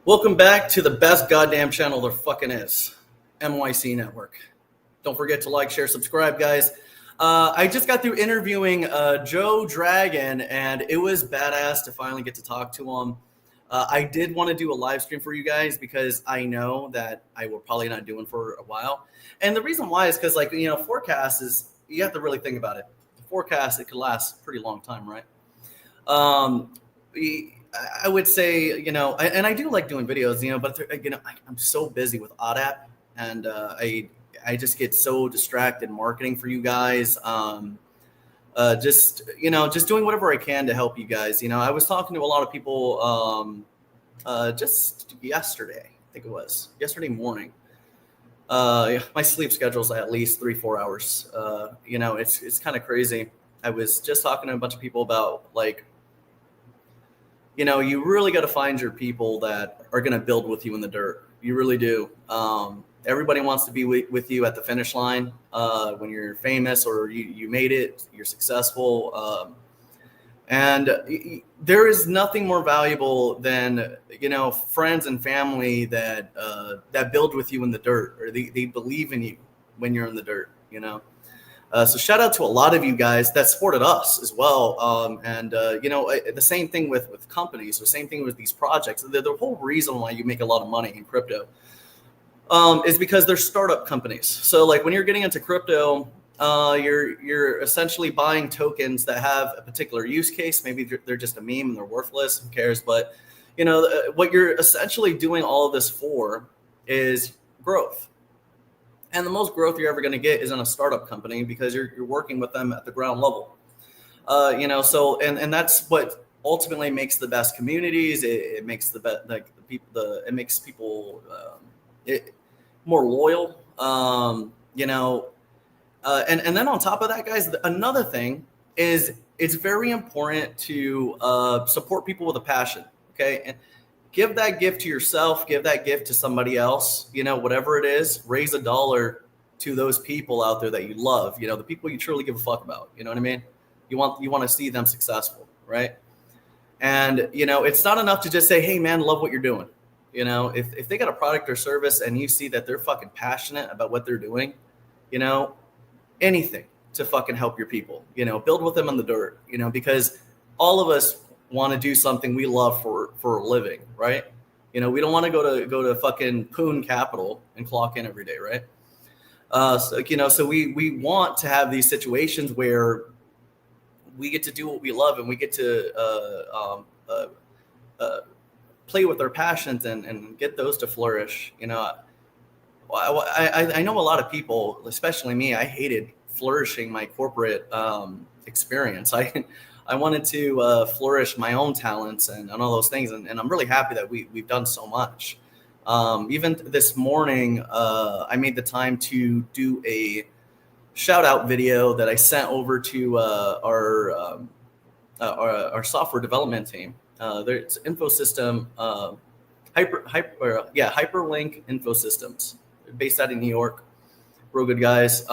Welcome back to the best goddamn channel there fucking is, MYC Network. Don't forget to like, share, subscribe, guys. I just got through interviewing Joe Dragon, and it was badass to finally get to talk to him. I did want to do a live stream for you guys because I know that I will probably not do one for a while. And the reason why is because, forecast is, you have to really think about it. The forecast, it could last a pretty long time, right? I would say, and I do like doing videos, but I'm so busy with ODAP, and I just get so distracted marketing for you guys. Just doing whatever I can to help you guys. I was talking to a lot of people just yesterday, I think it was yesterday morning. My sleep schedule is at least 3-4 hours. It's kind of crazy. I was just talking to a bunch of people about you really got to find your people that are going to build with you in the dirt. You really do. Everybody wants to be with you at the finish line when you're famous or you made it, you're successful. And there is nothing more valuable than, friends and family that build with you in the dirt, or they believe in you when you're in the dirt, So shout out to a lot of you guys that supported us as well. The same thing with companies, the same thing with these projects. The whole reason why you make a lot of money in crypto is because they're startup companies. So when you're getting into crypto, you're essentially buying tokens that have a particular use case. Maybe they're just a meme and they're worthless. Who cares? But, what you're essentially doing all of this for is growth. And the most growth you're ever going to get is in a startup company because you're working with them at the ground level. And that's what ultimately makes the best communities. It makes the best, it makes people more loyal. And then on top of that, guys, another thing is it's very important to support people with a passion. Okay. And give that gift to yourself, give that gift to somebody else, whatever it is, raise $1 to those people out there that you love, the people you truly give a fuck about. You know what I mean? You want to see them successful, right? And, it's not enough to just say, hey man, love what you're doing. If they got a product or service and you see that they're fucking passionate about what they're doing, anything to fucking help your people, build with them in the dirt, because all of us want to do something we love for a living, right? We don't want to go to fucking Poon Capital and clock in every day, right? So we want to have these situations where we get to do what we love and we get to play with our passions and get those to flourish. I know a lot of people, especially me, I hated flourishing my corporate experience. I wanted to flourish my own talents and all those things. And I'm really happy that we've done so much. Even this morning, I made the time to do a shout out video that I sent over to our software development team. There's Infosystem, Hyperlink Infosystems, based out in New York. Real good guys.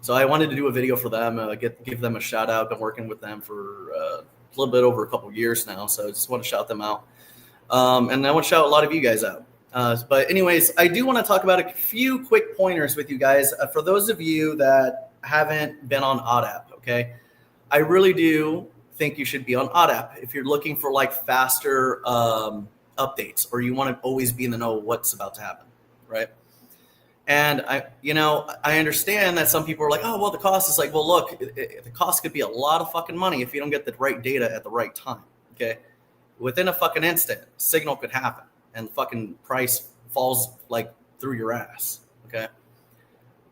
So I wanted to do a video for them, give them a shout out. Been working with them for a little bit over a couple years now, so I just want to shout them out. And I want to shout a lot of you guys out. But anyways, I do want to talk about a few quick pointers with you guys. For those of you that haven't been on ODAP, okay, I really do think you should be on ODAP if you're looking for faster updates, or you want to always be in the know what's about to happen, right? And I understand that some people are like, oh, well, the cost is well, look, the cost could be a lot of fucking money if you don't get the right data at the right time. Okay. Within a fucking instant, signal could happen and the fucking price falls through your ass. Okay.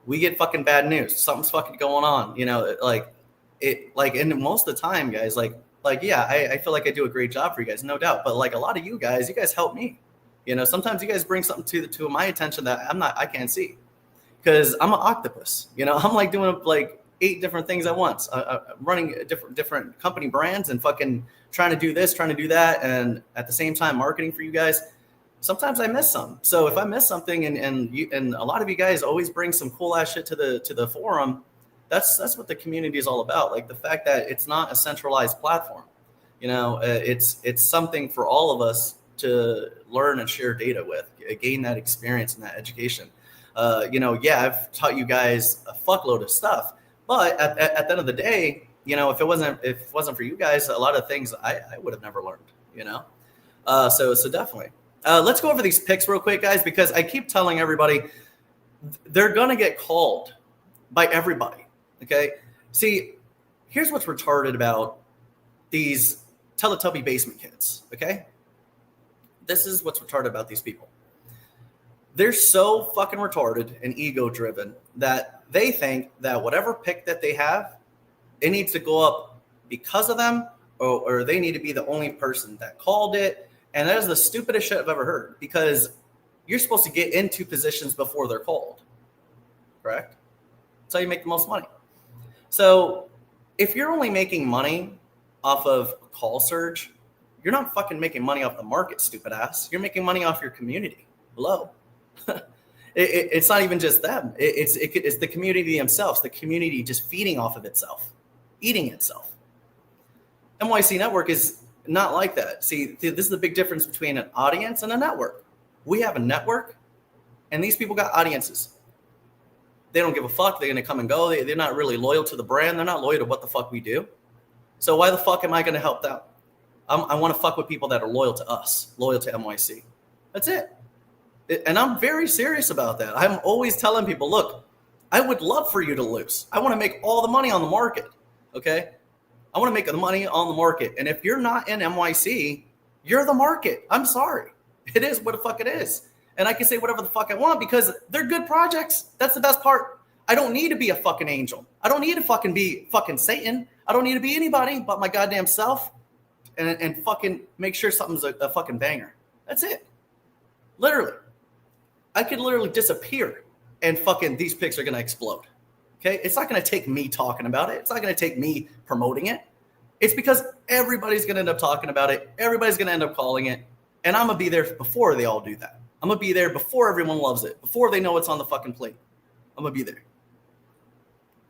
We get fucking bad news. Something's fucking going on, and most of the time, guys, yeah, I feel like I do a great job for you guys, no doubt. But a lot of you guys help me. Sometimes you guys bring something to my attention that I can't see, because I'm an octopus. I'm doing 8 different things at once, running different company brands and fucking trying to do this, trying to do that, and at the same time marketing for you guys. Sometimes I miss some. So if I miss something, and a lot of you guys always bring some cool ass shit to the forum, that's what the community is all about. The fact that it's not a centralized platform. It's something for all of us to learn and share data with, gain that experience and that education. Yeah, I've taught you guys a fuckload of stuff, but at the end of the day, if it wasn't for you guys, a lot of things I would have never learned. So definitely. Let's go over these picks real quick, guys, because I keep telling everybody they're gonna get called by everybody. Okay, see, here's what's retarded about these Teletubby basement kids. Okay, this is what's retarded about these people. They're so fucking retarded and ego driven that they think that whatever pick that they have, it needs to go up because of them, or they need to be the only person that called it. And that is the stupidest shit I've ever heard, because you're supposed to get into positions before they're called. Correct? That's how you make the most money. So if you're only making money off of call surge, you're not fucking making money off the market, stupid ass. You're making money off your community. Hello. It's not even just them. It's the community themselves, the community just feeding off of itself, eating itself. NYC Network is not like that. See, this is the big difference between an audience and a network. We have a network, and these people got audiences. They don't give a fuck. They're going to come and go. They're not really loyal to the brand. They're not loyal to what the fuck we do. So why the fuck am I going to help them? I want to fuck with people that are loyal to us, loyal to NYC. That's it. And I'm very serious about that. I'm always telling people, look, I would love for you to lose. I want to make all the money on the market, okay? I want to make the money on the market. And if you're not in NYC, you're the market. I'm sorry. It is what the fuck it is. And I can say whatever the fuck I want because they're good projects. That's the best part. I don't need to be a fucking angel. I don't need to fucking be fucking Satan. I don't need to be anybody but my goddamn self and fucking make sure something's a fucking banger. That's it. Literally. I could literally disappear and fucking these picks are going to explode. Okay? It's not going to take me talking about it. It's not going to take me promoting it. It's because everybody's going to end up talking about it. Everybody's going to end up calling it. And I'm going to be there before they all do that. I'm going to be there before everyone loves it. Before they know it's on the fucking plate. I'm going to be there.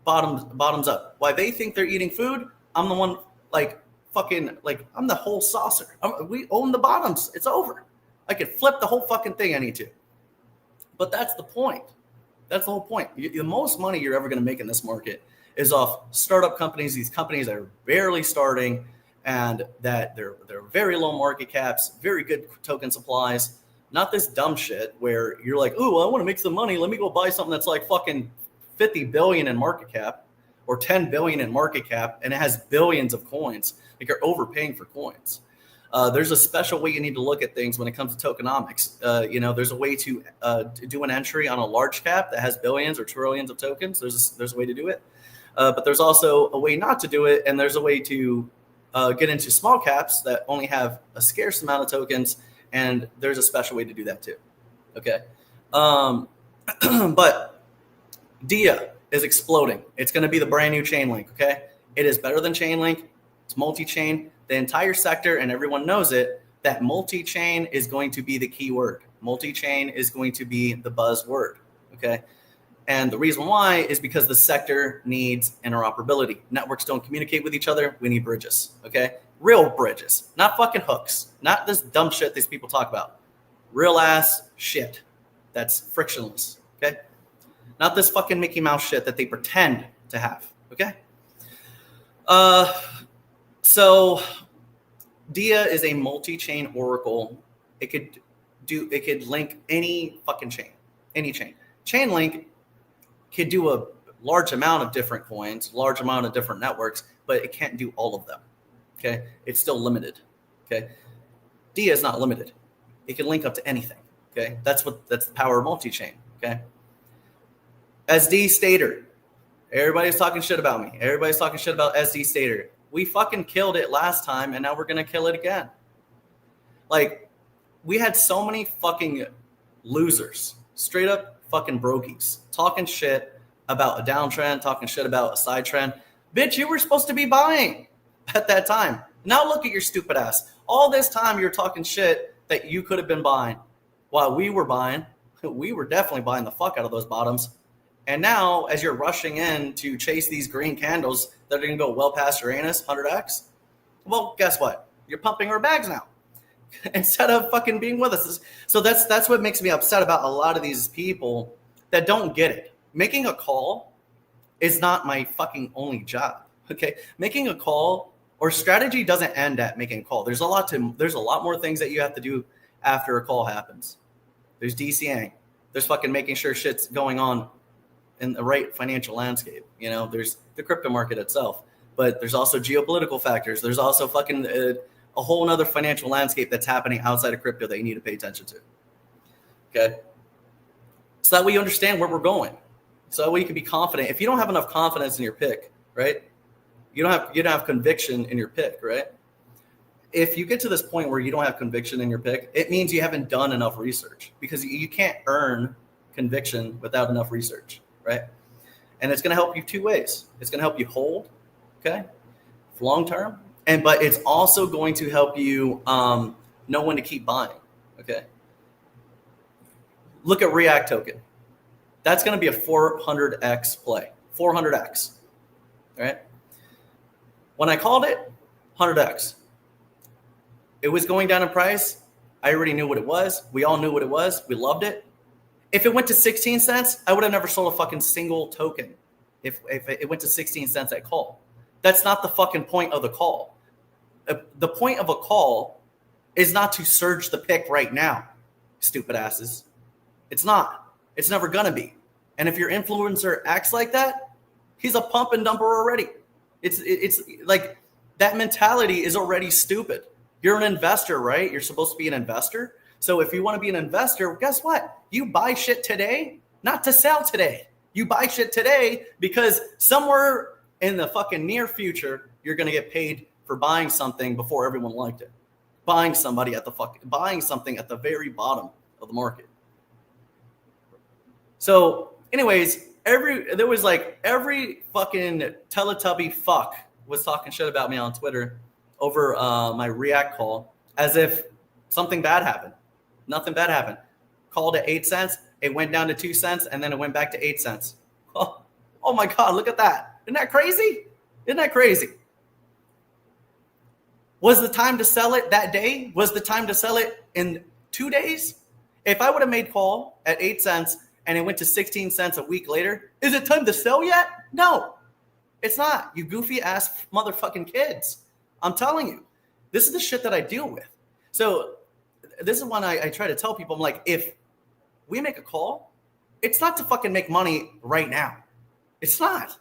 Bottoms up. Why they think they're eating food, I'm the one I'm the whole saucer. We own the bottoms. It's over. I could flip the whole fucking thing I need to. But that's the point. That's the whole point. The most money you're ever going to make in this market is off startup companies. These companies that are barely starting and that they're very low market caps, very good token supplies. Not this dumb shit where you're like, ooh, I want to make some money. Let me go buy something that's like fucking 50 billion in market cap or 10 billion in market cap, and it has billions of coins. Like you're overpaying for coins. There's a special way you need to look at things when it comes to tokenomics. There's a way to do an entry on a large cap that has billions or trillions of tokens. There's a way to do it. But there's also a way not to do it, and there's a way to get into small caps that only have a scarce amount of tokens, and there's a special way to do that too. Okay. But DIA is exploding. It's going to be the brand new Chainlink, okay? It is better than Chainlink. It's multi-chain. The entire sector, and everyone knows it, that multi-chain is going to be the key word. Multi-chain is going to be the buzzword, okay? And the reason why is because the sector needs interoperability. Networks don't communicate with each other. We need bridges, okay? Real bridges, not fucking hooks, not this dumb shit these people talk about. Real ass shit that's frictionless, okay? Not this fucking Mickey Mouse shit that they pretend to have, okay? So DIA is a multi-chain oracle. It could link any fucking chain, any chain. Chainlink could do a large amount of different coins, large amount of different networks, but it can't do all of them. Okay, it's still limited. Okay, DIA is not limited. It can link up to anything. Okay, that's the power of multi-chain. Okay, SD Stater. Everybody's talking shit about me. Everybody's talking shit about SD Stater. We fucking killed it last time, and now we're gonna kill it again. Like, we had so many fucking losers, straight up fucking brokies, talking shit about a downtrend, talking shit about a side trend. Bitch, you were supposed to be buying at that time. Now look at your stupid ass. All this time you're talking shit that you could have been buying. While we were buying, we were definitely buying the fuck out of those bottoms. And now, as you're rushing in to chase these green candles that are going to go well past your anus, 100x, well, guess what? You're pumping our bags now. instead of fucking being with us. So that's what makes me upset about a lot of these people that don't get it. Making a call is not my fucking only job. Okay, making a call or strategy doesn't end at making a call. There's a lot more things that you have to do after a call happens. There's DCAing. There's fucking making sure shit's going on in the right financial landscape. You know, there's the crypto market itself, but there's also geopolitical factors. There's also fucking a whole nother financial landscape that's happening outside of crypto that you need to pay attention to. Okay. So that way you understand where we're going. So that way you can be confident. If you don't have enough confidence in your pick, right? You don't have conviction in your pick, right? If you get to this point where you don't have conviction in your pick, it means you haven't done enough research, because you can't earn conviction without enough research, right? And it's going to help you two ways. It's going to help you hold, okay, for long term, but it's also going to help you know when to keep buying, okay? Look at React token. That's going to be a 400x play, 400x, all right? When I called it, 100x. It was going down in price. I already knew what it was. We all knew what it was. We loved it. If it went to 16 cents, I would have never sold a fucking single token if it went to 16 cents at call. That's not the fucking point of the call. The point of a call is not to surge the pick right now, stupid asses. It's not. It's never going to be. And if your influencer acts like that, he's a pump and dumper already. It's like that mentality is already stupid. You're an investor, right? You're supposed to be an investor. So if you want to be an investor, guess what? You buy shit today, not to sell today. You buy shit today because somewhere in the fucking near future, you're going to get paid for buying something before everyone liked it. Buying something at the very bottom of the market. So anyways, every fucking Teletubby fuck was talking shit about me on Twitter over my React call, as if something bad happened. Nothing bad happened. Called at 8 cents. It went down to 2 cents, and then it went back to 8 cents. Oh my God, look at that. Isn't that crazy? Isn't that crazy? Was the time to sell it that day? Was the time to sell it in 2 days? If I would have made call at 8 cents and it went to 16 cents a week later, is it time to sell yet? No, it's not. You goofy ass motherfucking kids. I'm telling you, this is the shit that I deal with. So this is when I try to tell people, I'm like, if we make a call, it's not to fucking make money right now. It's not,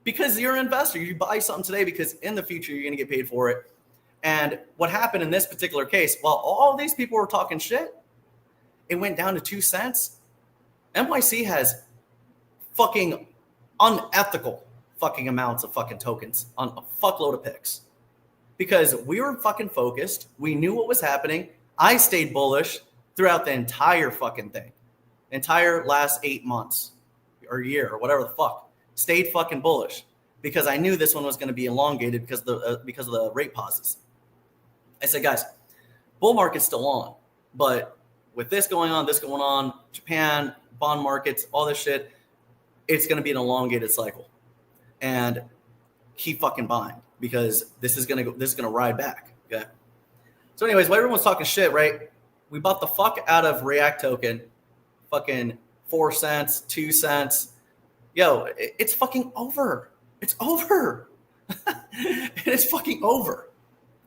because you're an investor. You buy something today because in the future, you're going to get paid for it. And what happened in this particular case, while all these people were talking shit, it went down to 2 cents. NYC has fucking unethical fucking amounts of fucking tokens on a fuckload of picks, because we were fucking focused. We knew what was happening. I stayed bullish throughout the entire fucking thing, entire last 8 months or year or whatever the fuck. Stayed fucking bullish because I knew this one was going to be elongated because of the rate pauses. I said, guys, bull market's still on, but with this going on, Japan, bond markets, all this shit, it's going to be an elongated cycle, and keep fucking buying, because this is going to ride back. Okay. So anyways, while everyone's talking shit, right? We bought the fuck out of React token, fucking 4 cents, 2 cents. Yo, it's fucking over. It's over. It's fucking over.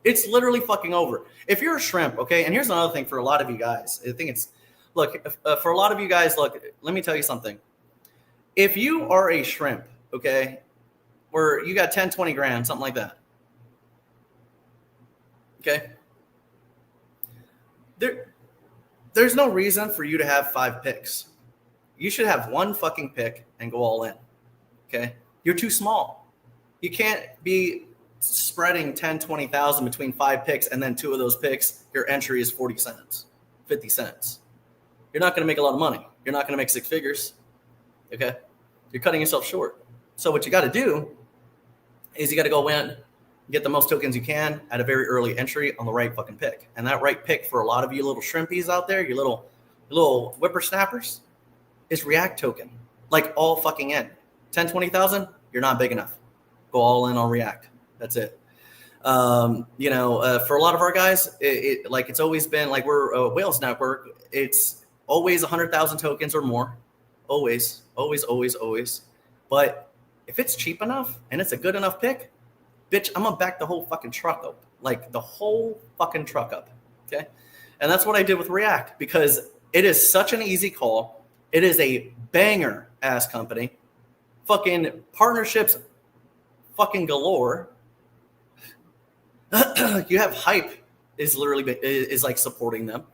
It's literally fucking over. If you're a shrimp, okay, and here's another thing for a lot of you guys. I think it's, look, for a lot of you guys, look, let me tell you something. If you are a shrimp, okay, or you got 10, 20 grand, something like that, okay, there's no reason for you to have 5 picks. You should have 1 fucking pick and go all in, okay? You're too small. You can't be spreading 10, 20,000 between 5 picks, and then 2 of those picks, your entry is 40 cents, 50 cents. You're not going to make a lot of money. You're not going to make 6 figures, okay? You're cutting yourself short. So what you got to do is you got to go in, get the most tokens you can at a very early entry on the right fucking pick. And that right pick for a lot of you little shrimpies out there, your little whippersnappers, is React token. Like all fucking in. 10, 20,000, you're not big enough. Go all in on React. That's it. For a lot of our guys, it's always been like we're a Whales network. It's always 100,000 tokens or more. Always. But if it's cheap enough and it's a good enough pick, bitch, I'm going to back the whole fucking truck up. Like the whole fucking truck up. Okay. And that's what I did with React because it is such an easy call. It is a banger ass company. Fucking partnerships fucking galore. You have Hype is like supporting them.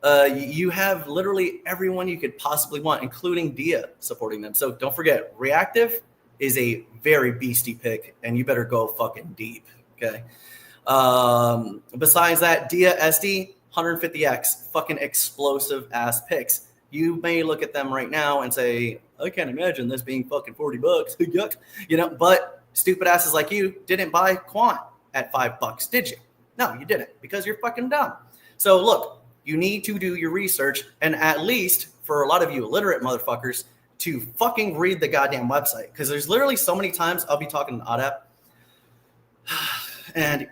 You have literally everyone you could possibly want, including Dia supporting them. So don't forget, Reactive is a very beastie pick, and you better go fucking deep. Okay. Besides that, Dia SD 150x, fucking explosive ass picks. You may look at them right now and say, I can't imagine this being fucking $40. Yuck. But stupid asses like you didn't buy Quant at $5, did you? No, you didn't, because you're fucking dumb. So look, you need to do your research, and at least for a lot of you illiterate motherfuckers, to fucking read the goddamn website. Because there's literally so many times I'll be talking to Adap, and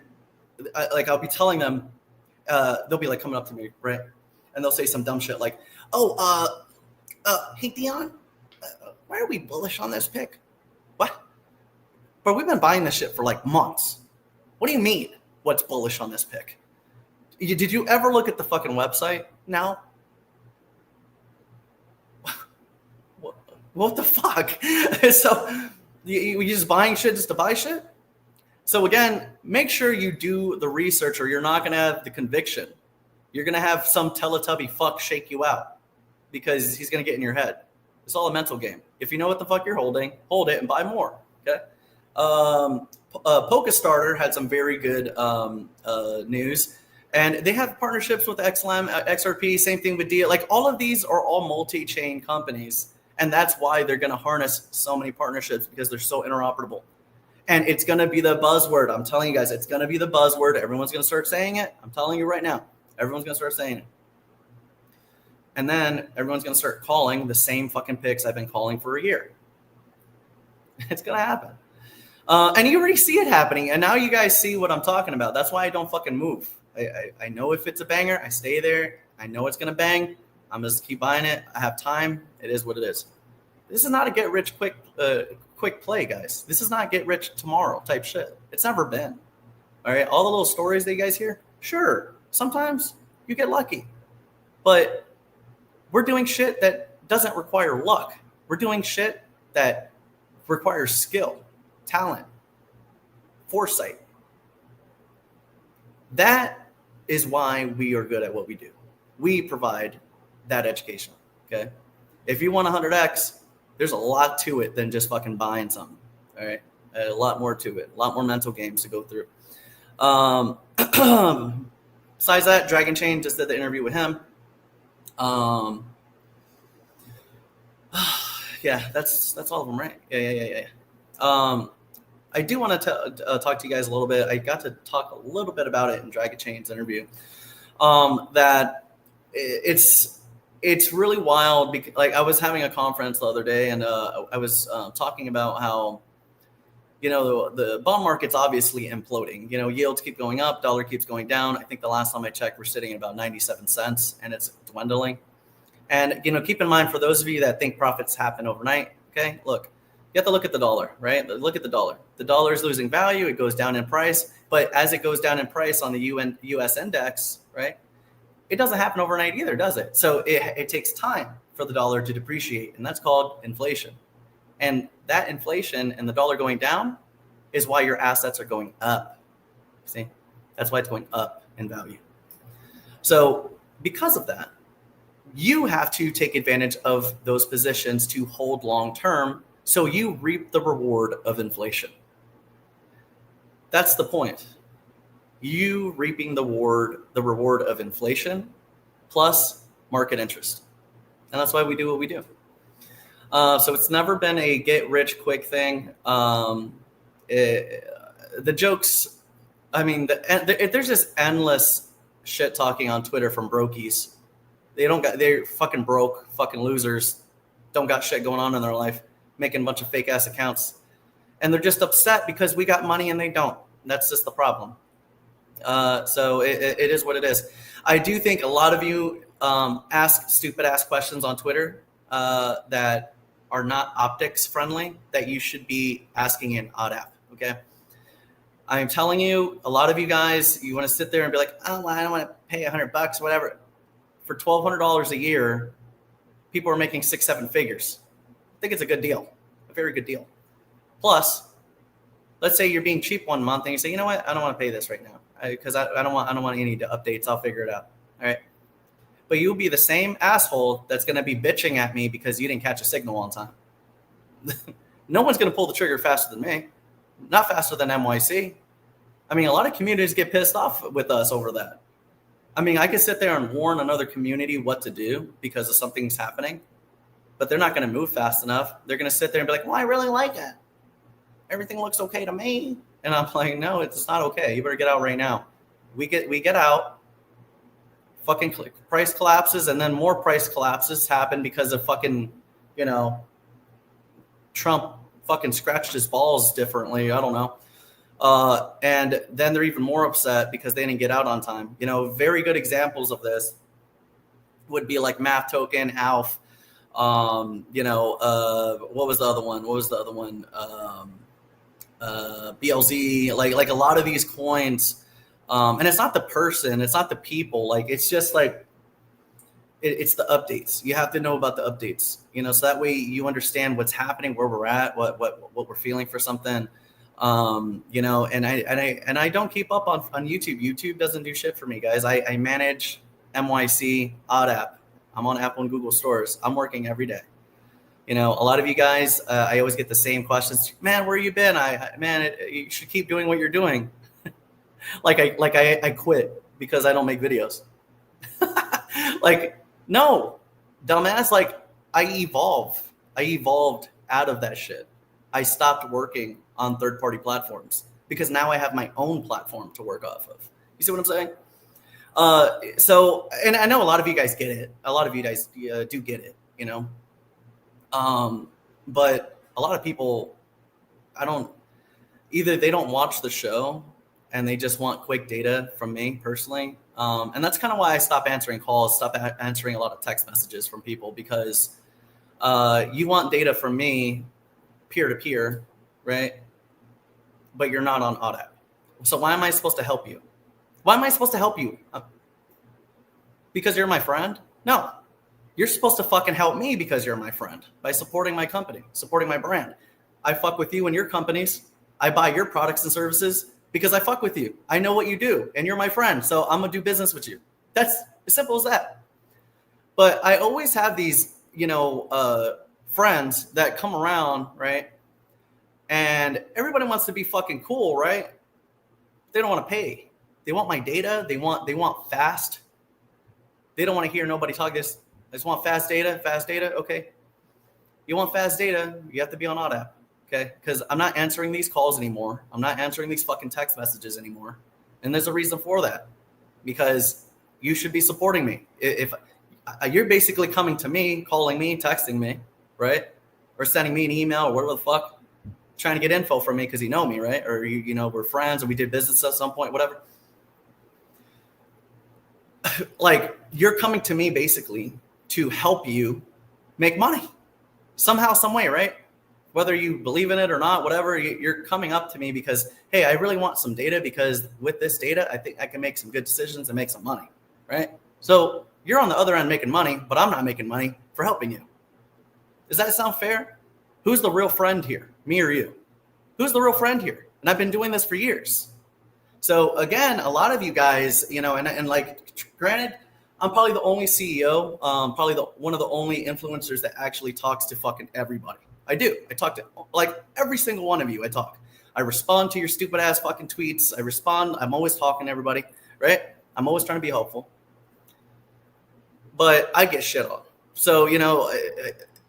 I'll be telling them, they'll be like coming up to me, right? And they'll say some dumb shit like, hey, Dion, why are we bullish on this pick? What? But we've been buying this shit for like months. What do you mean? What's bullish on this pick? Did you ever look at the fucking website now? What the fuck? So you just buying shit just to buy shit? So again, make sure you do the research or you're not going to have the conviction. You're going to have some Teletubby fuck shake you out because he's going to get in your head. It's all a mental game. If you know what the fuck you're holding, hold it and buy more. Okay. PokeStarter had some very good news, and they have partnerships with XLM, XRP, same thing with Dia. Like all of these are all multi-chain companies, and that's why they're going to harness so many partnerships because they're so interoperable. And it's going to be the buzzword. I'm telling you guys, it's going to be the buzzword. Everyone's going to start saying it. I'm telling you right now, everyone's going to start saying it. And then everyone's going to start calling the same fucking picks I've been calling for a year. It's going to happen. And you already see it happening. And now you guys see what I'm talking about. That's why I don't fucking move. I know if it's a banger, I stay there. I know it's going to bang. I'm just keep buying it. I have time. It is what it is. This is not a get rich quick play, guys. This is not get rich tomorrow type shit. It's never been. All right. All the little stories that you guys hear. Sure. Sometimes you get lucky, but we're doing shit that doesn't require luck. We're doing shit that requires skill, talent, foresight. That is why we are good at what we do. We provide that education. Okay. If you want 100x, there's a lot to it than just fucking buying something. All right. A lot more to it. A lot more mental games to go through. Besides that, Dragon Chain just did the interview with him. Yeah, that's all of them, right? Yeah. I do want to talk to you guys a little bit. I got to talk a little bit about it in Dragon Chain's interview. That it's really wild. Because, like, I was having a conference the other day, and I was talking about how, the bond market's obviously imploding. Yields keep going up, dollar keeps going down. I think the last time I checked, we're sitting at about 97 cents, and it's dwindling. And, keep in mind, for those of you that think profits happen overnight, okay, look, you have to look at the dollar, right? Look at the dollar. The dollar is losing value. It goes down in price. But as it goes down in price on the US index, right, it doesn't happen overnight either, does it? So it takes time for the dollar to depreciate, and that's called inflation. And that inflation and the dollar going down is why your assets are going up. See? That's why it's going up in value. So because of that, you have to take advantage of those positions to hold long term so you reap the reward of inflation. That's the point. You reaping the reward of inflation plus market interest. And that's why we do what we do. So it's never been a get rich quick thing. The jokes, I mean, there's just endless shit talking on Twitter from brokies. They're fucking broke, fucking losers, don't got shit going on in their life, making a bunch of fake ass accounts. And they're just upset because we got money and they don't. That's just the problem. So it is what it is. I do think a lot of you ask stupid ass questions on Twitter that are not optics friendly that you should be asking in ODAP. Okay. I'm telling you, a lot of you guys, you want to sit there and be like, oh, well, I don't want to pay $100, whatever. For $1,200 a year, people are making 6-7 figures. I think it's a good deal, a very good deal. Plus, let's say you're being cheap one month and you say, you know what, I don't want to pay this right now because I don't want any updates. I'll figure it out. All right. But you'll be the same asshole that's going to be bitching at me because you didn't catch a signal on time. No one's going to pull the trigger faster than me. Not faster than NYC. I mean, a lot of communities get pissed off with us over that. I mean, I could sit there and warn another community what to do because of something's happening, but they're not going to move fast enough. They're going to sit there and be like, well, I really like it. Everything looks okay to me. And I'm like, no, it's not okay. You better get out right now. We get out. Fucking price collapses, and then more price collapses happen because of fucking, Trump fucking scratched his balls differently. I don't know. And then they're even more upset because they didn't get out on time. Very good examples of this would be like Math Token, ALF. What was the other one? BLZ. Like a lot of these coins. And it's not the person, it's not the people. Like, it's just like, it's the updates. You have to know about the updates, so that way you understand what's happening, where we're at, what we're feeling for something. And I don't keep up on YouTube. YouTube doesn't do shit for me, guys. I manage MYC, ODAP. I'm on Apple and Google stores. I'm working every day. A lot of you guys, I always get the same questions. Man, where you been? You should keep doing what you're doing. I quit because I don't make videos. No, dumbass. I evolved out of that shit. I stopped working on third-party platforms because now I have my own platform to work off of. You see what I'm saying? And I know a lot of you guys get it. A lot of you guys do get it, but a lot of people, either they don't watch the show and they just want quick data from me personally. And that's kind of why I stopped answering calls, stopped answering a lot of text messages from people, because you want data from me peer-to-peer, right? But you're not on ODAP. So why am I supposed to help you? Why am I supposed to help you? Because you're my friend? No. You're supposed to fucking help me because you're my friend by supporting my company, supporting my brand. I fuck with you and your companies. I buy your products and services because I fuck with you. I know what you do and you're my friend. So I'm going to do business with you. That's as simple as that. But I always have these, friends that come around, right? And everybody wants to be fucking cool, right? They don't want to pay. They want my data. They want fast. They don't want to hear nobody talk this. I just want fast data. Okay. You want fast data, you have to be on ODAP. Okay. Because I'm not answering these calls anymore. I'm not answering these fucking text messages anymore. And there's a reason for that. Because you should be supporting me. If you're basically coming to me, calling me, texting me, right? Or sending me an email or whatever the fuck, trying to get info from me because you know me, right? Or we're friends or we did business at some point, whatever. You're coming to me basically to help you make money somehow, some way, right? Whether you believe in it or not, whatever, you're coming up to me because, hey, I really want some data because with this data, I think I can make some good decisions and make some money, right? So you're on the other end making money, but I'm not making money for helping you. Does that sound fair? Who's the real friend here, me or you? Who's the real friend here? And I've been doing this for years. So again, a lot of you guys, granted, I'm probably the only CEO, probably one of the only influencers that actually talks to fucking everybody. I do. I talk to every single one of you. I talk. I respond to your stupid ass fucking tweets. I respond. I'm always talking to everybody, right? I'm always trying to be helpful. But I get shit on. So,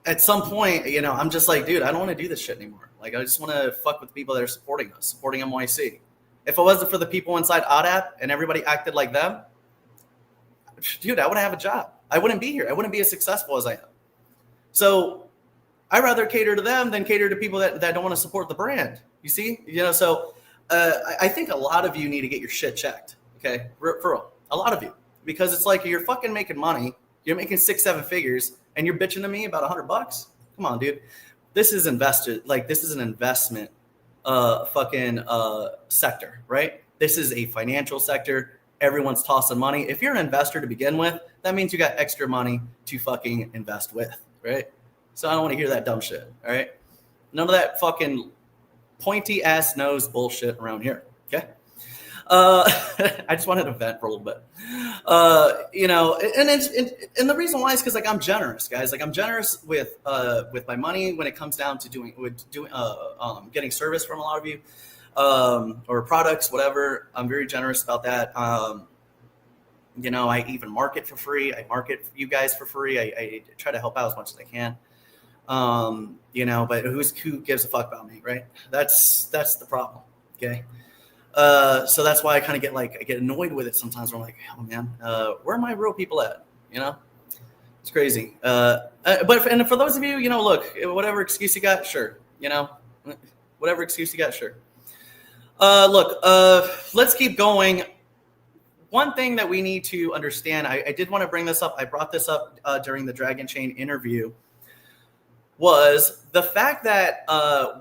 at some point, I'm just like, dude, I don't want to do this shit anymore. I just want to fuck with the people that are supporting us, supporting NYC. If it wasn't for the people inside ODAP and everybody acted like them, dude, I wouldn't have a job. I wouldn't be here. I wouldn't be as successful as I am. So I'd rather cater to them than cater to people that don't want to support the brand. You see? So I think a lot of you need to get your shit checked. Okay, for real, a lot of you, because it's like you're fucking making money, you're making 6-7 figures, and you're bitching to me about $100. Come on, dude. This is invested. Like, this is an investment, sector, right? This is a financial sector. Everyone's tossing money. If you're an investor to begin with, that means you got extra money to fucking invest with, right? So I don't want to hear that dumb shit. All right, none of that fucking pointy ass nose bullshit around here. Okay. I just wanted to vent for a little bit, and the reason why is because, like, I'm generous, guys. Like, I'm generous with my money when it comes down to getting service from a lot of you, or products, whatever. I'm very generous about that. I even market for free. I market for you guys for free. I try to help out as much as I can. But who gives a fuck about me, right? That's the problem. Okay. So that's why I kind of I get annoyed with it sometimes. Where I'm like, oh man, where are my real people at? It's crazy. But for those of you, look, whatever excuse you got, sure. Whatever excuse you got, sure. Let's keep going. One thing that we need to understand, I did want to bring this up. I brought this up during the Dragon Chain interview, was the fact that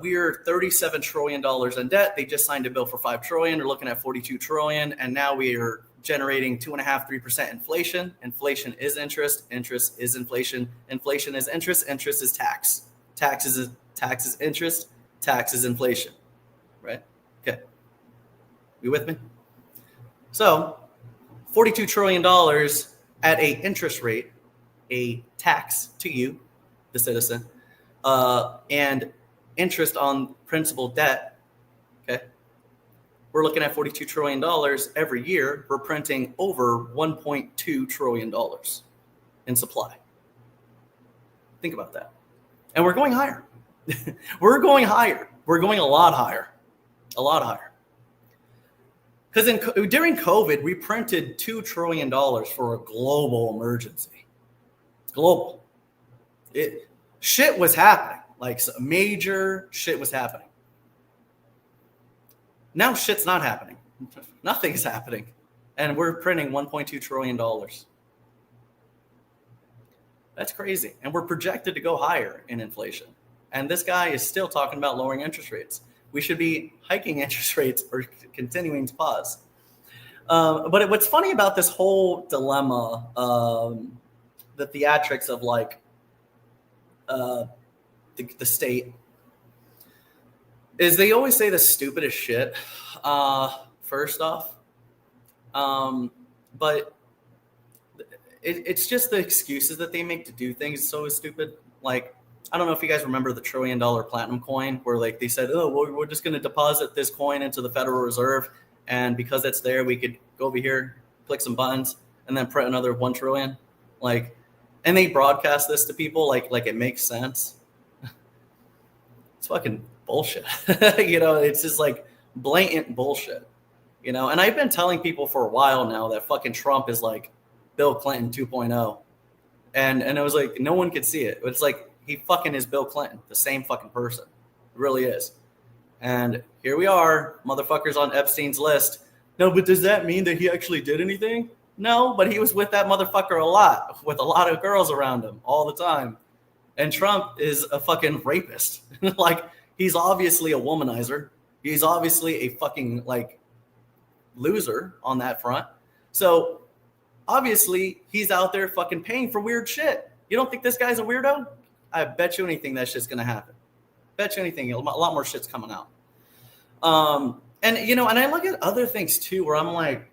we're $37 trillion in debt. They just signed a bill for $5 trillion. They're looking at $42 trillion. And now we are generating 2.5-3% inflation. Inflation is interest. Interest is inflation. Inflation is interest. Interest is tax. Tax is interest. Tax is inflation. Right? Okay. You with me? So $42 trillion at a interest rate, a tax to you, the citizen, and interest on principal debt. Okay. We're looking at $42 trillion every year. We're printing over $1.2 trillion in supply. Think about that. And we're going higher. We're going higher. We're going a lot higher. A lot higher. Because during COVID, we printed $2 trillion for a global emergency. Global. Shit was happening. Like, major shit was happening. Now shit's not happening. Nothing's happening. And we're printing $1.2 trillion. That's crazy. And we're projected to go higher in inflation. And this guy is still talking about lowering interest rates. We should be hiking interest rates or continuing to pause. But what's funny about this whole dilemma, the theatrics of the state, is they always say the stupidest shit, first off. But it's just the excuses that they make to do things so stupid. Like, I don't know if you guys remember the $1 trillion platinum coin, where they said, oh, well, we're just going to deposit this coin into the Federal Reserve. And because it's there, we could go over here, click some buttons, and then print another 1 trillion. And they broadcast this to people like it makes sense. It's fucking bullshit. It's just blatant bullshit. And I've been telling people for a while now that fucking Trump is like Bill Clinton 2.0. And it was like, no one could see it. It's like, he fucking is Bill Clinton, the same fucking person. It really is. And here we are, motherfuckers on Epstein's list. No, but does that mean that he actually did anything? No, but he was with that motherfucker a lot, with a lot of girls around him all the time. And Trump is a fucking rapist. He's obviously a womanizer. He's obviously a fucking loser on that front. So obviously he's out there fucking paying for weird shit. You don't think this guy's a weirdo? I bet you anything that shit's going to happen. Bet you anything. A lot more shit's coming out. And I look at other things too, where I'm like,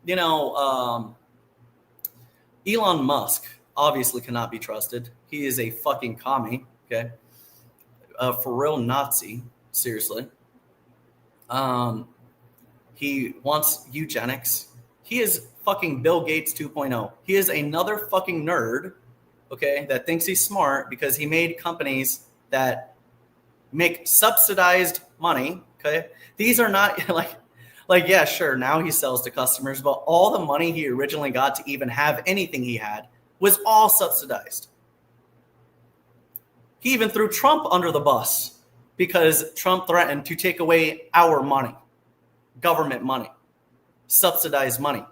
Elon Musk obviously cannot be trusted. He is a fucking commie. Okay. For real Nazi. Seriously. He wants eugenics. He is fucking Bill Gates 2.0. He is another fucking nerd. Okay. That thinks he's smart because he made companies that make subsidized money. Okay. These are not yeah, sure. Now he sells to customers, but all the money he originally got to even have anything he had was all subsidized. He even threw Trump under the bus because Trump threatened to take away our money, government money, subsidized money.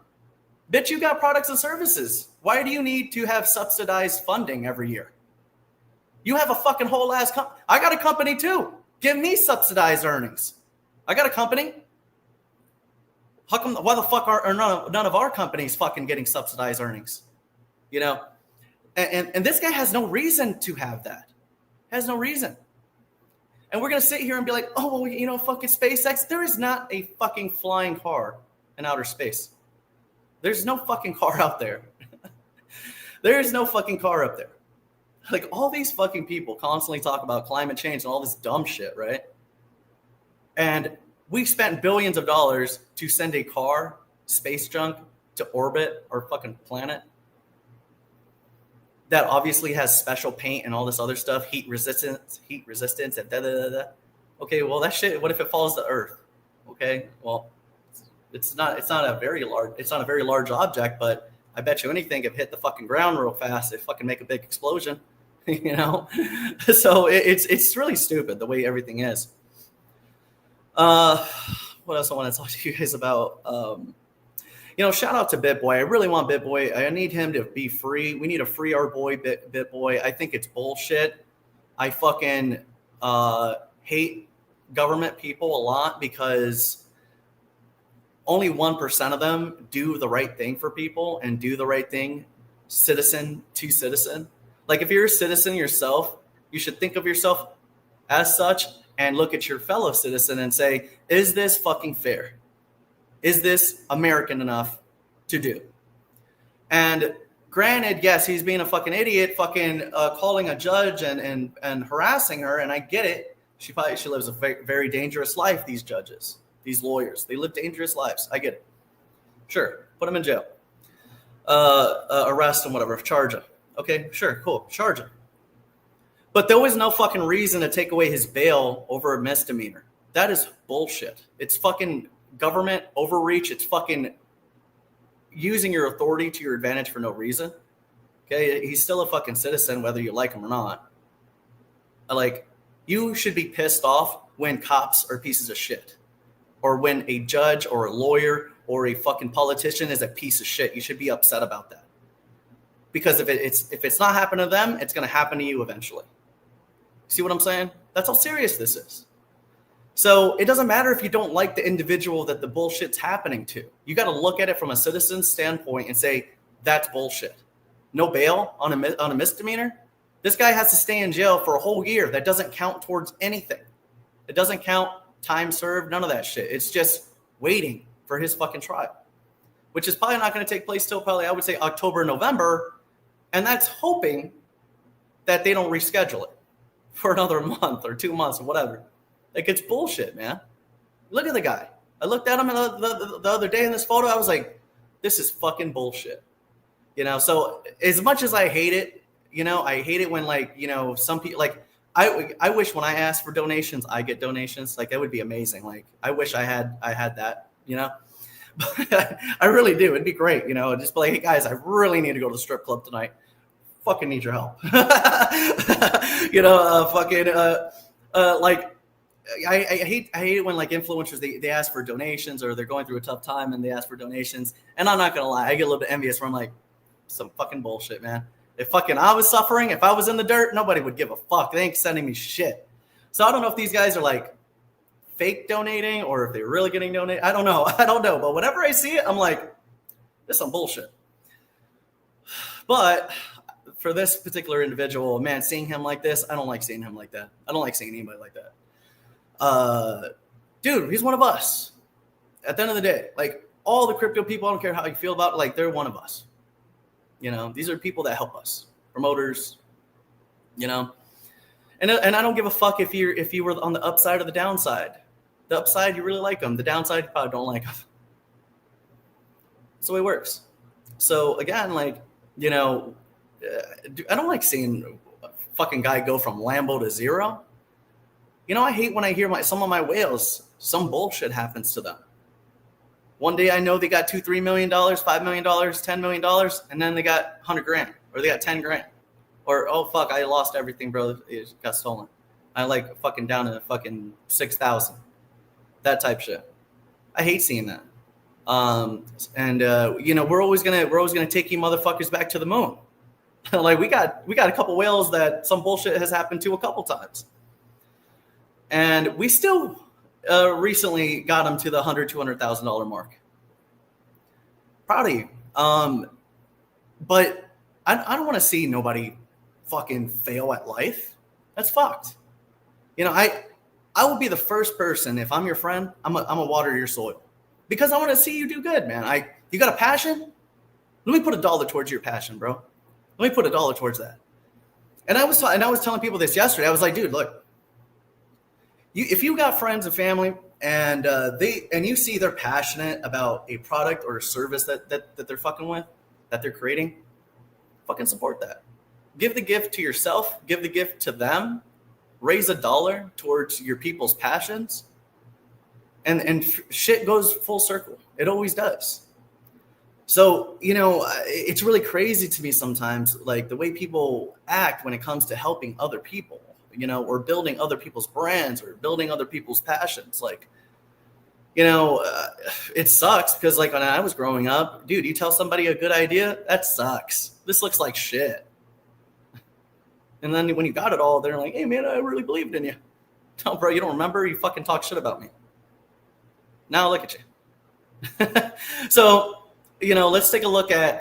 Bitch, you got products and services. Why do you need to have subsidized funding every year? You have a fucking whole ass company. I got a company too. Give me subsidized earnings. I got a company. How come? Why the fuck are none of our companies fucking getting subsidized earnings? You know, and this guy has no reason to have that. Has no reason. And we're gonna sit here and be like, oh, well, you know, fucking SpaceX. There is not a fucking flying car in outer space. There's no fucking car out there. There is no fucking car up there. Like, all these fucking people constantly talk about climate change and all this dumb shit, right? And we spent billions of dollars to send a car, space junk, to orbit our fucking planet that obviously has special paint and all this other stuff, heat resistance, and da-da-da-da. Okay, well, that shit, what if it falls to Earth? Okay, well, it's not a very large object, but I bet you anything, if it hit the fucking ground real fast, it fucking make a big explosion, you know? So it's really stupid the way everything is. What else I want to talk to you guys about? You know, shout out to BitBoy. I really want BitBoy. I need him to be free. We need to free our boy BitBoy. I think it's bullshit. I fucking hate government people a lot because only 1% of them do the right thing for people and do the right thing citizen to citizen. Like, if you're a citizen yourself, you should think of yourself as such and look at your fellow citizen and say, is this fucking fair? Is this American enough to do? And granted, yes, he's being a fucking idiot, fucking calling a judge and harassing her. And I get it. She lives a very, very dangerous life, these judges, these lawyers. They live dangerous lives. I get it. Sure. Put them in jail. Arrest them, whatever. Charge them. Okay, sure, cool. Charge him. But there was no fucking reason to take away his bail over a misdemeanor. That is bullshit. It's fucking government overreach. It's fucking using your authority to your advantage for no reason. Okay, he's still a fucking citizen, whether you like him or not. Like, you should be pissed off when cops are pieces of shit, or when a judge or a lawyer or a fucking politician is a piece of shit. You should be upset about that. Because if it's not happening to them, it's going to happen to you eventually. See what I'm saying? That's how serious this is. So it doesn't matter if you don't like the individual that the bullshit's happening to. You got to look at it from a citizen's standpoint and say, that's bullshit. No bail on a misdemeanor? This guy has to stay in jail for a whole year. That doesn't count towards anything. It doesn't count time served, none of that shit. It's just waiting for his fucking trial, which is probably not going to take place till probably, I would say, October, November. And that's hoping that they don't reschedule it for another month or 2 months or whatever. Like, it's bullshit, man. Look at the guy. I looked at him the other day in this photo. I was like, this is fucking bullshit. You know, so as much as I hate it, you know, I hate it when, like, you know, some people, like, I wish when I ask for donations, I get donations. Like, that would be amazing. Like, I wish I had that, you know. But I really do. It'd be great, you know, just be like, hey, guys, I really need to go to the strip club tonight. Fucking need your help. You know, like, I hate it when, like, influencers, they ask for donations, or they're going through a tough time and they ask for donations. And I'm not going to lie, I get a little bit envious where I'm like, some fucking bullshit, man. If fucking I was suffering, if I was in the dirt, nobody would give a fuck. They ain't sending me shit. So I don't know if these guys are, like, fake donating or if they're really getting donated. I don't know. But whenever I see it, I'm like, this is some bullshit. But for this particular individual, man, seeing him like this, I don't like seeing him like that. I don't like seeing anybody like that. Dude, he's one of us. At the end of the day, like, all the crypto people, I don't care how you feel about it, like, they're one of us. You know, these are people that help us, promoters, you know. And I don't give a fuck if you were on the upside or the downside. The upside, you really like them. The downside, you probably don't like them. That's the way it works. So again, like, you know, I don't like seeing a fucking guy go from Lambo to zero. You know, I hate when I hear some of my whales, some bullshit happens to them. One day I know they got $2-3 million, $5 million, $10 million, and then they got $100,000 or they got $10,000. Or, oh, fuck, I lost everything, bro. It got stolen. I like fucking down to fucking 6,000. That type shit. I hate seeing that. You know, we're always gonna take you motherfuckers back to the moon. Like we got a couple whales that some bullshit has happened to a couple times, and we still recently got them to the $200,000 mark. Proud of you. But I don't want to see nobody fucking fail at life. That's fucked. You know, I will be the first person, if I'm your friend, I'm a water your soil, because I want to see you do good, man. You got a passion? Let me put $1 towards your passion, bro. Let me put $1 towards that. And I was telling people this yesterday. I was like, dude, look, if you got friends and family and you see they're passionate about a product or a service that they're fucking with, that they're creating, fucking support that. Give the gift to yourself, give the gift to them, raise $1 towards your people's passions, and shit goes full circle. It always does. So, you know, it's really crazy to me sometimes, like the way people act when it comes to helping other people, you know, or building other people's brands or building other people's passions. Like, you know, it sucks because like when I was growing up, dude, you tell somebody a good idea, that sucks. This looks like shit. And then when you got it all, they're like, hey, man, I really believed in you. No, bro, you don't remember? You fucking talk shit about me. Now look at you. So, you know, let's take a look at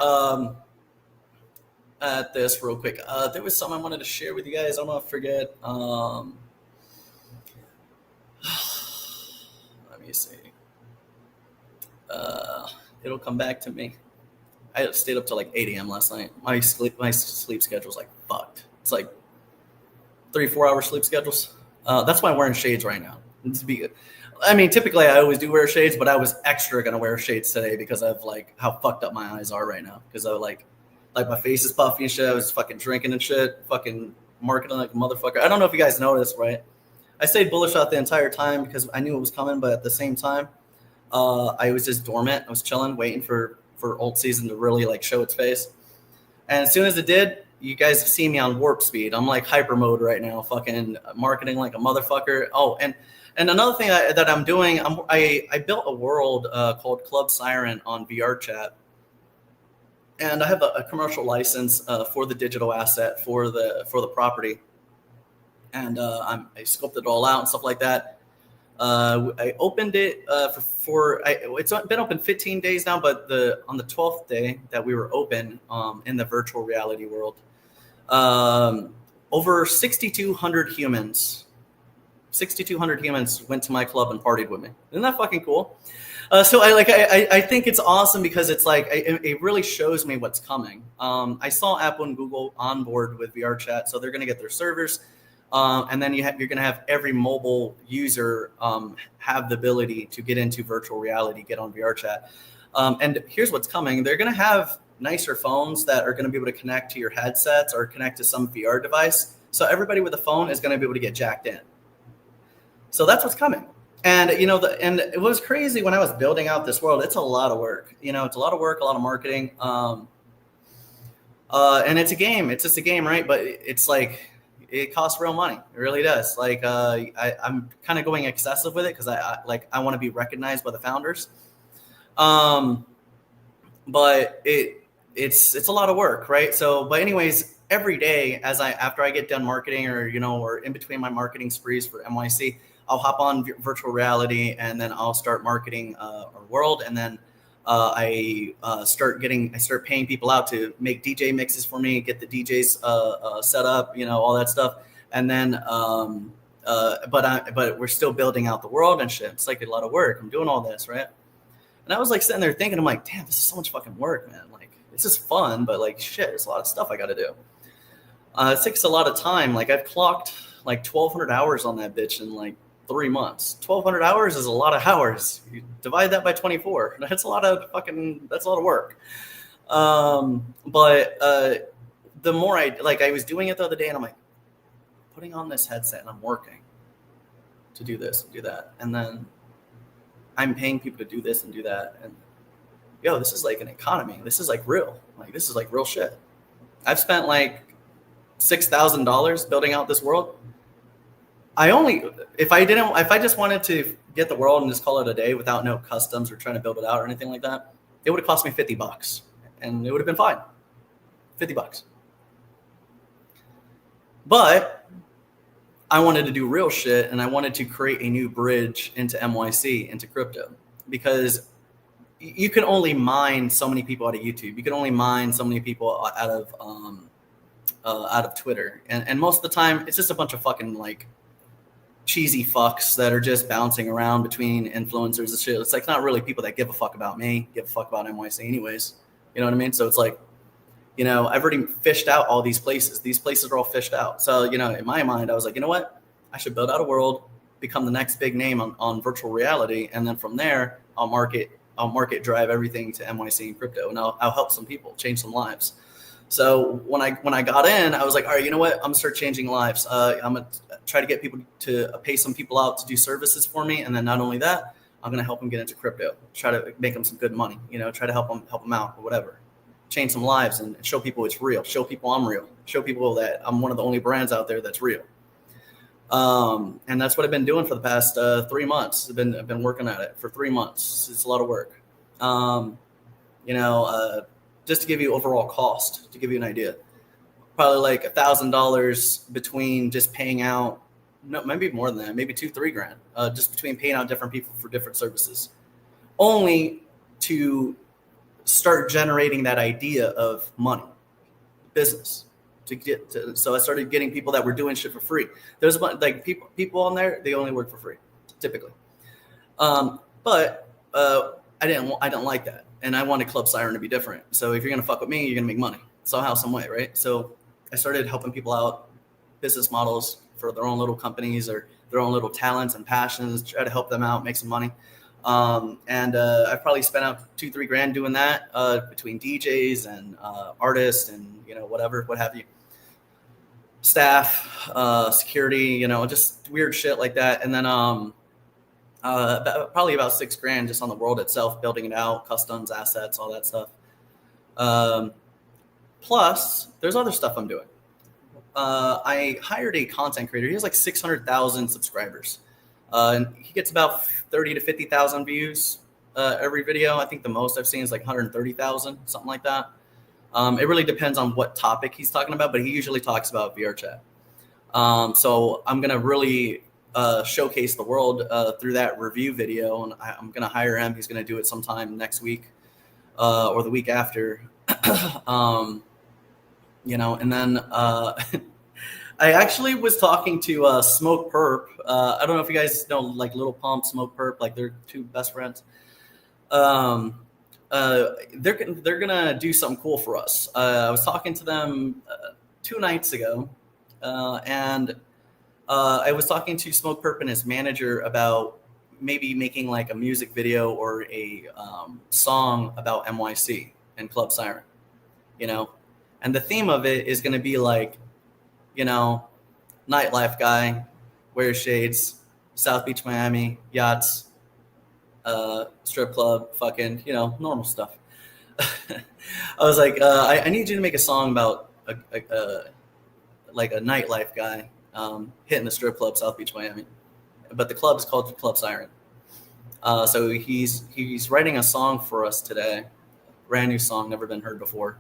this real quick. There was something I wanted to share with you guys. I don't know if I forget. Let me see. It'll come back to me. I stayed up till like 8 a.m. last night. My sleep schedule's like fucked. It's like 3-4 hour sleep schedules. That's why I'm wearing shades right now. I mean, typically I always do wear shades, but I was extra gonna wear shades today because of like how fucked up my eyes are right now. Because I like my face is puffy and shit. I was fucking drinking and shit, fucking marketing like a motherfucker. I don't know if you guys noticed, right? I stayed bullish out the entire time because I knew it was coming, but at the same time, I was just dormant. I was chilling, waiting for alt season to really like show its face. And as soon as it did, you guys see me on warp speed. I'm like hyper mode right now, fucking marketing like a motherfucker. Oh, and another thing that I'm doing, I built a world called Club Siren on VRChat, and I have a commercial license for the digital asset for the property, and I scoped it all out and stuff like that. I opened it it's been open 15 days now, but on the 12th day that we were open in the virtual reality world, over 6,200 humans went to my club and partied with me. Isn't that fucking cool? So I think it's awesome because it's like it really shows me what's coming. I saw Apple and Google on board with VRChat, so they're going to get their servers. And then you're going to have every mobile user have the ability to get into virtual reality, get on VRChat. And here's what's coming. They're going to have nicer phones that are going to be able to connect to your headsets or connect to some VR device. So everybody with a phone is going to be able to get jacked in. So that's what's coming. And, you know, and it was crazy when I was building out this world. It's a lot of work. You know, it's a lot of work, a lot of marketing. And it's a game. It's just a game, right? But it's like, it costs real money. It really does. Like, I'm kind of going excessive with it because I want to be recognized by the founders. But it's a lot of work, right? So, but anyways, every day after I get done marketing or in between my marketing sprees for NYC, I'll hop on virtual reality and then I'll start marketing our world. And then I start paying people out to make DJ mixes for me, get the DJs set up, all that stuff. And then, but we're still building out the world and shit. It's like a lot of work. I'm doing all this, right? And I was like sitting there thinking, I'm like, damn, this is so much fucking work, man. Like, it's just fun, but like, shit, there's a lot of stuff I got to do. It takes a lot of time. Like, I've clocked like 1,200 hours on that bitch in like 3 months. 1,200 hours is a lot of hours. You divide that by 24. That's a lot of work. But the more I was doing it the other day and I'm like, putting on this headset and I'm working to do this and do that. And then I'm paying people to do this and do that. And this is like an economy. This is like real. Like, this is like real shit. I've spent like $6,000 building out this world. if I just wanted to get the world and just call it a day without no customs or trying to build it out or anything like that, it would have cost me $50 and it would have been fine. $50. But I wanted to do real shit, and I wanted to create a new bridge into MYC, into crypto, because you can only mine so many people out of YouTube. You can only mine so many people out of Twitter, and most of the time it's just a bunch of fucking like cheesy fucks that are just bouncing around between influencers and shit. It's like not really people that give a fuck about me, give a fuck about NYC anyways. You know what I mean? So it's like, you know, I've already fished out all these places. These places are all fished out. So, you know, in my mind, I was like, you know what? I should build out a world, become the next big name on virtual reality. And then from there, I'll market drive everything to NYC and crypto. And I'll help some people, change some lives. So when I got in, I was like, all right, you know what? I'm gonna start changing lives. I'm gonna try to get people to pay some people out to do services for me, and then not only that, I'm gonna help them get into crypto. Try to make them some good money. You know, try to help them out or whatever. Change some lives and show people it's real. Show people I'm real. Show people that I'm one of the only brands out there that's real. And that's what I've been doing for the past 3 months. I've been working at it for 3 months. It's a lot of work. You know. Just to give you overall cost, to give you an idea, probably like $1,000 between just paying out, no, maybe more than that, maybe $2-3 grand, just between paying out different people for different services, only to start generating that idea of money, business, so I started getting people that were doing shit for free. There's a bunch like people on there, they only work for free, typically. But I didn't like that. And I wanted Club Siren to be different. So if you're going to fuck with me, you're going to make money somehow, some way, right? So I started helping people out, business models for their own little companies or their own little talents and passions, try to help them out, make some money. And I probably spent out $2-3 grand doing that between DJs and artists and, you know, whatever, what have you. Staff, security, you know, just weird shit like that. And then probably about $6 grand just on the world itself, building it out, customs, assets, all that stuff. Plus, there's other stuff I'm doing. I hired a content creator. He has like 600,000 subscribers. And he gets about 30 to 50,000 views every video. I think the most I've seen is like 130,000, something like that. It really depends on what topic he's talking about, but he usually talks about VR chat. So I'm going to really showcase the world through that review video, and I'm going to hire him. He's going to do it sometime next week or the week after. You know, and then I actually was talking to Smoke Perp. I don't know if you guys know like Little Pump, Smoke Perp, like they're two best friends. They're gonna do something cool for us. I was talking to them 2 nights ago, and I was talking to Smoke Perp and his manager about maybe making like a music video or a song about NYC and Club Siren, you know, and the theme of it is going to be like, you know, nightlife guy, wears shades, South Beach, Miami, yachts, strip club, fucking, you know, normal stuff. I was like, I need you to make a song about like a nightlife guy hitting the strip club, South Beach, Miami, but the club is called Club Siren. So he's writing a song for us today, brand new song, never been heard before,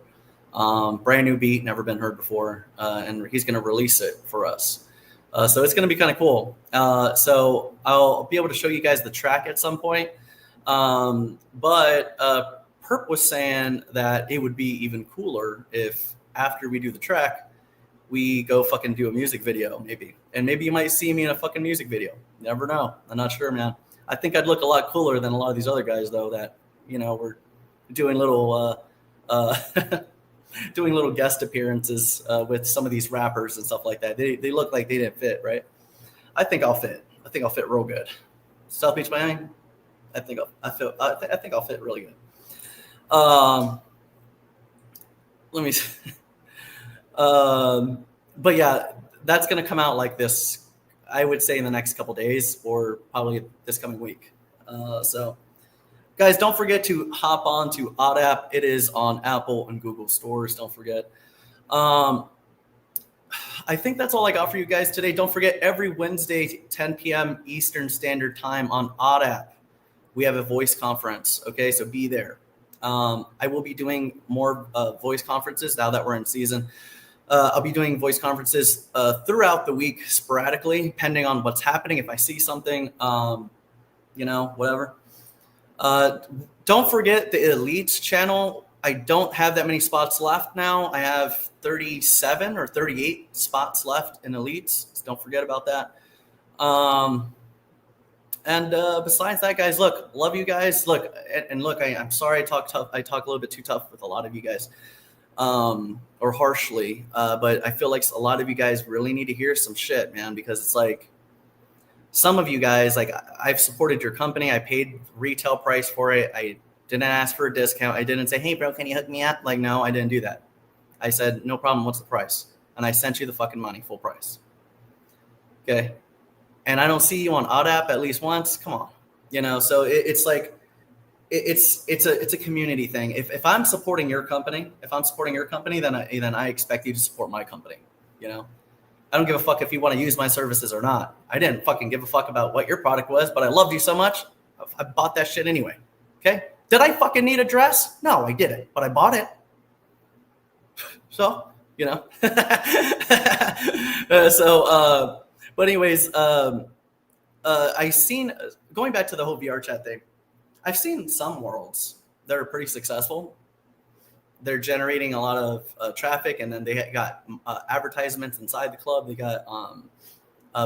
brand new beat, never been heard before, and he's going to release it for us. So it's going to be kind of cool. So I'll be able to show you guys the track at some point. But Perp was saying that it would be even cooler if after we do the track, we go fucking do a music video, maybe. And maybe you might see me in a fucking music video. Never know. I'm not sure, man. I think I'd look a lot cooler than a lot of these other guys, though, that, you know, we're doing little doing little guest appearances with some of these rappers and stuff like that. They look like they didn't fit, right? I think I'll fit. I think I'll fit real good. South Beach, Miami. I think I'll fit really good. Let me see. But yeah, that's going to come out like this, I would say in the next couple days or probably this coming week. So guys, don't forget to hop on to OddApp. It is on Apple and Google stores. Don't forget. I I think that's all I got for you guys today. Don't forget, every Wednesday, 10 p.m. Eastern Standard Time on ODAP, we have a voice conference. Okay, so be there. I will be doing more voice conferences now that we're in season. I'll be doing voice conferences throughout the week sporadically, depending on what's happening. If I see something, whatever. Don't forget the Elites channel. I don't have that many spots left now. I have 37 or 38 spots left in Elites. So don't forget about that. And besides that, guys, look, love you guys. Look, and look, I'm sorry I talk tough. I talk a little bit too tough with a lot of you guys, or harshly. But I feel like a lot of you guys really need to hear some shit, man, because it's like some of you guys, like I've supported your company. I paid retail price for it. I didn't ask for a discount. I didn't say, hey, bro, can you hook me up? Like, no, I didn't do that. I said, no problem. What's the price? And I sent you the fucking money, full price. Okay. And I don't see you on ODAP at least once. Come on. So it's like, it's a community thing. If I'm supporting your company, then I expect you to support my company. I don't give a fuck if you want to use my services or not. I didn't fucking give a fuck about what your product was, but I loved you so much. I bought that shit anyway. Okay. Did I fucking need a dress? No, I didn't, but I bought it. So, but anyways, I seen, going back to the whole VR chat thing, I've seen some worlds that are pretty successful. They're generating a lot of traffic, and then they got advertisements inside the club. They got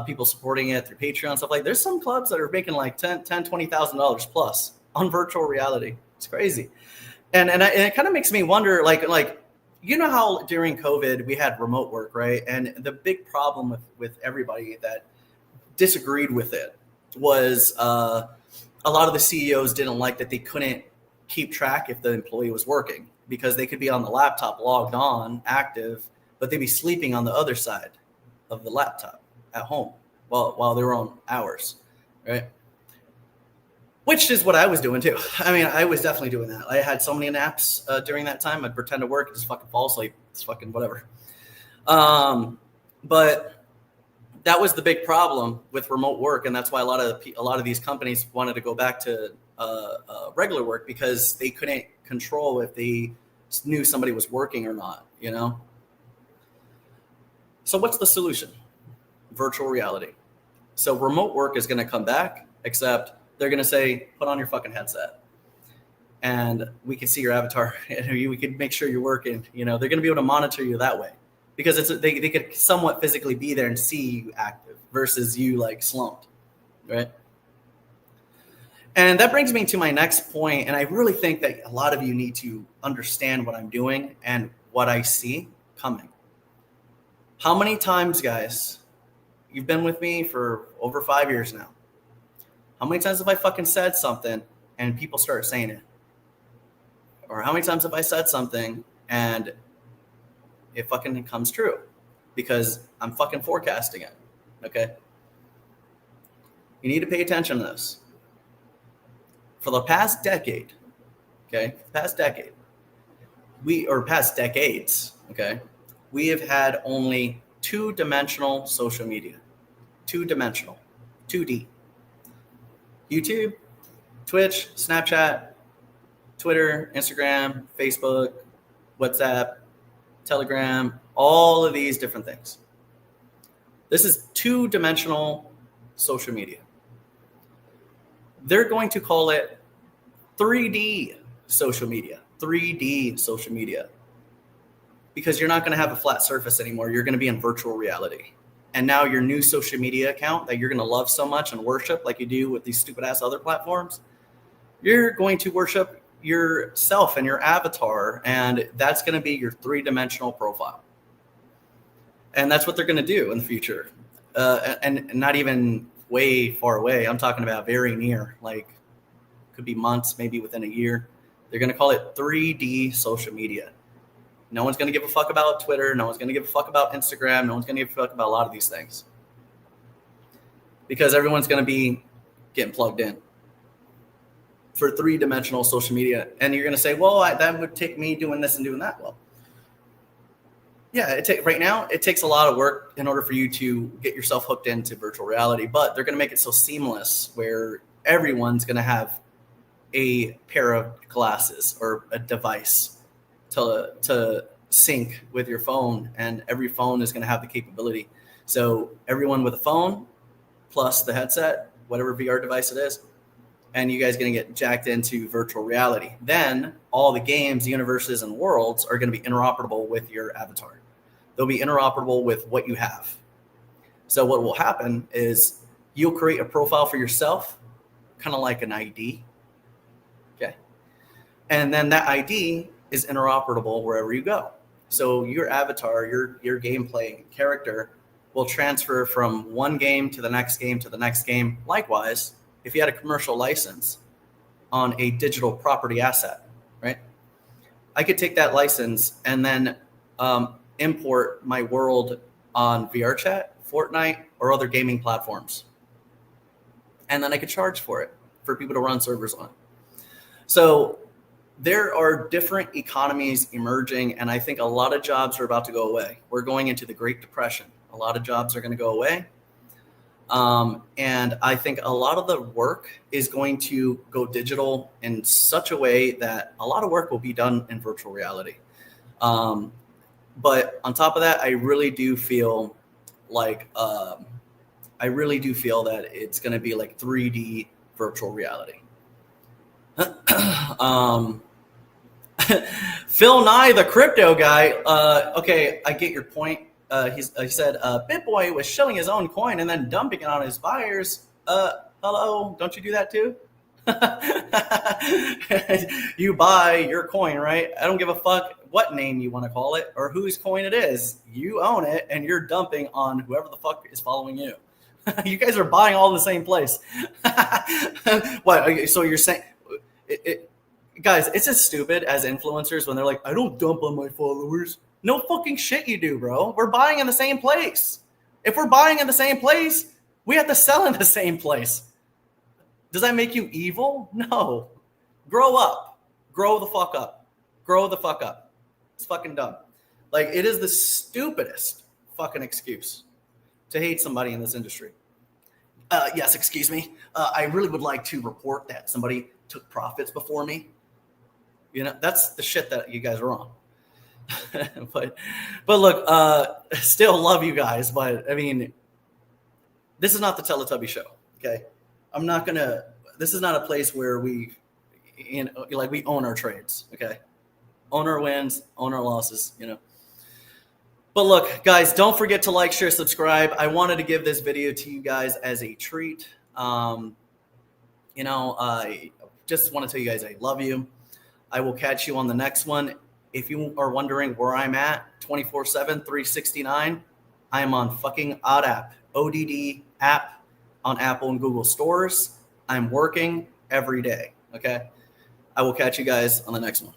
people supporting it through Patreon, stuff like. There's some clubs that are making like $20,000 plus on virtual reality. It's crazy, and it kind of makes me wonder, like how during COVID we had remote work, right? And the big problem with everybody that disagreed with it was a lot of the CEOs didn't like that they couldn't keep track if the employee was working, because they could be on the laptop logged on active, but they'd be sleeping on the other side of the laptop at home while they were on hours, right? Which is what I was doing too. I mean, I was definitely doing that. I had so many naps during that time. I'd pretend to work, just fucking fall asleep. It's fucking whatever. But that was the big problem with remote work, and that's why a lot of these companies wanted to go back to regular work, because they couldn't control if they knew somebody was working or not. So what's the solution? Virtual reality. So remote work is going to come back, except they're going to say, put on your fucking headset and we can see your avatar and we can make sure you're working. They're going to be able to monitor you that way, because they could somewhat physically be there and see you active versus you like slumped, right? And that brings me to my next point. And I really think that a lot of you need to understand what I'm doing and what I see coming. How many times, guys, you've been with me for over 5 years now? How many times have I fucking said something and people start saying it? Or how many times have I said something and it fucking comes true? Because I'm fucking forecasting it, okay? You need to pay attention to this. For the past decade, okay, past decades, okay, we have had only two-dimensional social media. Two-dimensional, 2D. YouTube, Twitch, Snapchat, Twitter, Instagram, Facebook, WhatsApp, Telegram, all of these different things. This is two-dimensional social media. They're going to call it 3D social media. 3D social media. Because you're not going to have a flat surface anymore. You're going to be in virtual reality. And now your new social media account that you're going to love so much and worship like you do with these stupid ass other platforms, you're going to worship yourself and your avatar, and that's going to be your three-dimensional profile. And that's what they're going to do in the future. And not even way far away. I'm talking about very near, like could be months, maybe within a year. They're going to call it 3D social media. No one's going to give a fuck about Twitter. No one's going to give a fuck about Instagram. No one's going to give a fuck about a lot of these things, because everyone's going to be getting plugged in for three-dimensional social media. And you're going to say, well, that would take me doing this and doing that. Well, Yeah, right now it takes a lot of work in order for you to get yourself hooked into virtual reality, but they're going to make it so seamless where everyone's going to have a pair of glasses or a device to sync with your phone, and every phone is going to have the capability. So everyone with a phone plus the headset, whatever VR device it is, and you guys are going to get jacked into virtual reality. Then all the games, universes, and worlds are going to be interoperable with your avatar. They'll be interoperable with what you have. So what will happen is you'll create a profile for yourself, kind of like an ID. Okay. And then that ID is interoperable wherever you go. So your avatar, your gameplay character will transfer from one game to the next game to the next game. Likewise, if you had a commercial license on a digital property asset, right? I could take that license and then import my world on VRChat, Fortnite, or other gaming platforms. And then I could charge for it, for people to run servers on. So there are different economies emerging, and I think a lot of jobs are about to go away. We're going into the Great Depression. A lot of jobs are going to go away. And I think a lot of the work is going to go digital in such a way that a lot of work will be done in virtual reality. But on top of that, I really do feel like that it's going to be like 3D virtual reality. Phil Nye, the crypto guy. Okay, I get your point. He said BitBoy was shilling his own coin and then dumping it on his buyers. Hello, don't you do that too? You buy your coin, right? I don't give a fuck what name you want to call it or whose coin it is. You own it, and you're dumping on whoever the fuck is following you. You guys are buying all in the same place. What? So you're saying, guys, it's as stupid as influencers when they're like, I don't dump on my followers. No fucking shit you do, bro. We're buying in the same place. If we're buying in the same place, we have to sell in the same place. Does that make you evil? No. Grow up. Grow the fuck up. Grow the fuck up. It's fucking dumb. Like, it is the stupidest fucking excuse to hate somebody in this industry. Yes, excuse me. I really would like to report that somebody took profits before me. You know, that's the shit that you guys are on. but look, still love you guys. But I mean, this is not the Teletubby show. Okay. This is not a place where we own our trades. Okay. Own our wins, own our losses, you know. But look, guys, don't forget to like, share, subscribe. I wanted to give this video to you guys as a treat. I just want to tell you guys I love you. I will catch you on the next one. If you are wondering where I'm at 24/7, 369, I am on fucking ODD app on Apple and Google stores. I'm working every day. Okay. I will catch you guys on the next one.